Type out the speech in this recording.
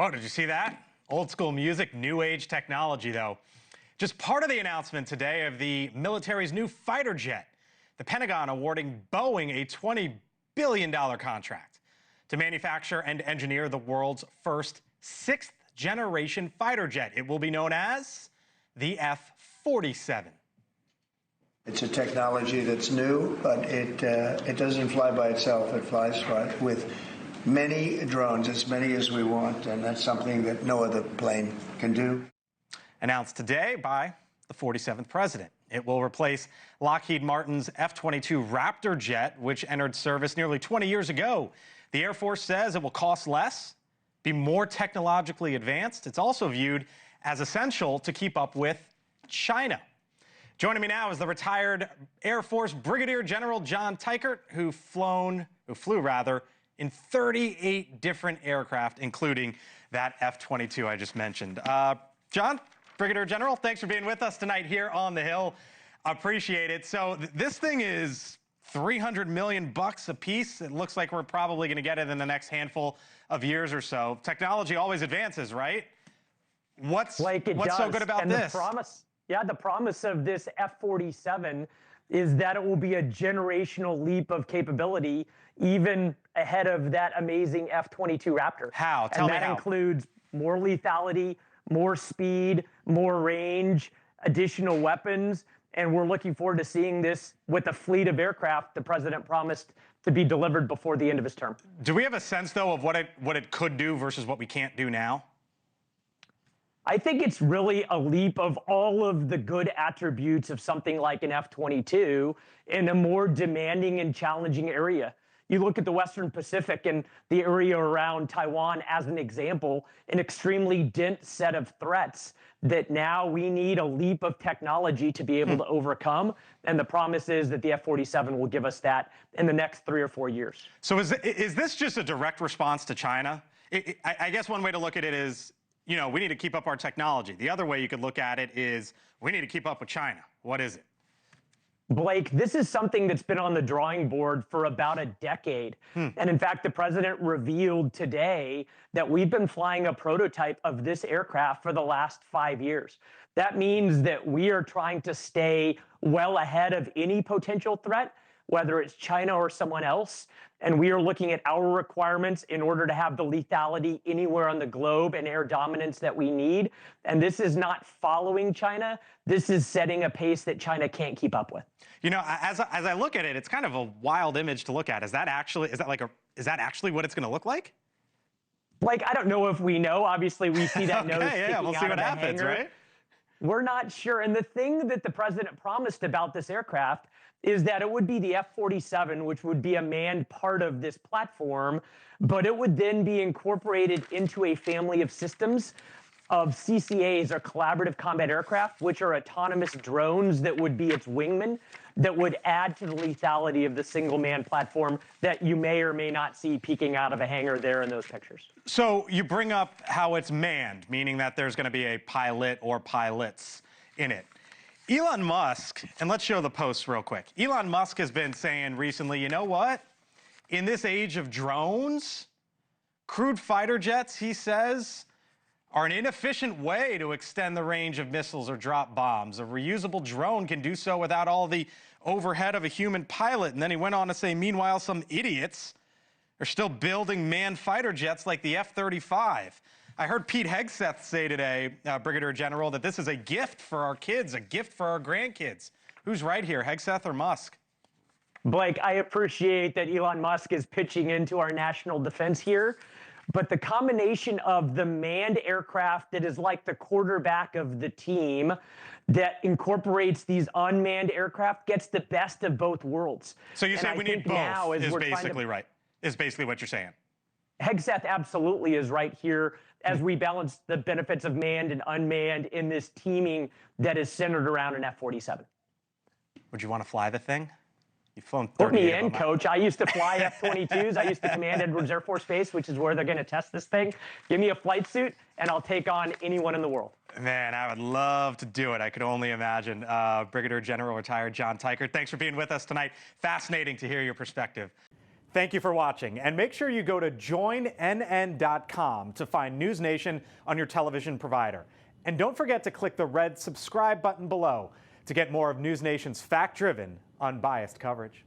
Oh, did you see that? Old school music, new age technology, though. Just part of the announcement today of the military's new fighter jet. The Pentagon awarding Boeing a $20 billion contract to manufacture and engineer the world's first sixth-generation fighter jet. It will be known as the F-47. It's a technology that's new, but it doesn't fly by itself. It flies with many drones, as many as we want, and that's something that no other plane can do. Announced today by the 47th president. It will replace Lockheed Martin's F-22 Raptor jet, which entered service nearly 20 years ago. The Air Force says it will cost less, be more technologically advanced. It's also viewed as essential to keep up with China. Joining me now is the retired Air Force Brigadier General John Teichert, who flew in 38 different aircraft, including that F-22 I just mentioned. John, Brigadier General, thanks for being with us tonight here on the Hill. Appreciate it. So this thing is $300 million a piece. It looks like we're probably going to get it in the next handful of years or so. Technology always advances, right? What's so good about this? The promise of this F-47 is that it will be a generational leap of capability, even ahead of that amazing F-22 Raptor. How? Tell me how. And that includes more lethality, more speed, more range, additional weapons, and we're looking forward to seeing this with a fleet of aircraft the president promised to be delivered before the end of his term. Do we have a sense, though, of what it could do versus what we can't do now? I think it's really a leap of all of the good attributes of something like an F-22 in a more demanding and challenging area. You look at the Western Pacific and the area around Taiwan as an example, an extremely dense set of threats that now we need a leap of technology to be able to overcome. And the promise is that the F-47 will give us that in the next 3 or 4 years. So is this just a direct response to China? I guess one way to look at it is, you know, we need to keep up our technology. The other way you could look at it is we need to keep up with China. What is it? Blake, this is something that's been on the drawing board for about a decade. And in fact, the president revealed today that we've been flying a prototype of this aircraft for the last 5 years. That means that we are trying to stay well ahead of any potential threat, whether it's China or someone else. And we are looking at our requirements in order to have the lethality anywhere on the globe and air dominance that we need. And this is not following China. This is setting a pace that China can't keep up with. You know, as I look at it, it's kind of a wild image to look at. Is that actually what it's going to look like? Like, I don't know if we know. Obviously, we see that nose sticking we'll see out what of the happens, hangar. right? We're not sure. And the thing that the president promised about this aircraft is that it would be the F-47, which would be a manned part of this platform, but it would then be incorporated into a family of systems of CCAs, or collaborative combat aircraft, which are autonomous drones that would be its wingmen, that would add to the lethality of the single man platform that you may or may not see peeking out of a hangar there in those pictures. So you bring up how it's manned, meaning that there's going to be a pilot or pilots in it. Elon Musk, and let's show the posts real quick. Elon Musk has been saying recently, you know what? In this age of drones, crewed fighter jets, he says, are an inefficient way to extend the range of missiles or drop bombs. A reusable drone can do so without all the overhead of a human pilot. And then he went on to say, meanwhile, some idiots are still building manned fighter jets like the F-35. I heard Pete Hegseth say today, Brigadier General, that this is a gift for our kids, a gift for our grandkids. Who's right here, Hegseth or Musk? Blake, I appreciate that Elon Musk is pitching into our national defense here, but the combination of the manned aircraft that is like the quarterback of the team that incorporates these unmanned aircraft gets the best of both worlds. So you say we need both is basically right, is basically what you're saying. Hegseth absolutely is right here as we balance the benefits of manned and unmanned in this teaming that is centered around an F-47. Would you want to fly the thing? You've flown 38 Put me in, Coach. I used to fly F-22s. I used to command Edwards Air Force Base, which is where they're going to test this thing. Give me a flight suit, and I'll take on anyone in the world. Man, I would love to do it. I could only imagine. Brigadier General retired John Teichert, thanks for being with us tonight. Fascinating to hear your perspective. Thank you for watching, and make sure you go to joinnn.com to find NewsNation on your television provider. And don't forget to click the red subscribe button below to get more of NewsNation's fact-driven, unbiased coverage.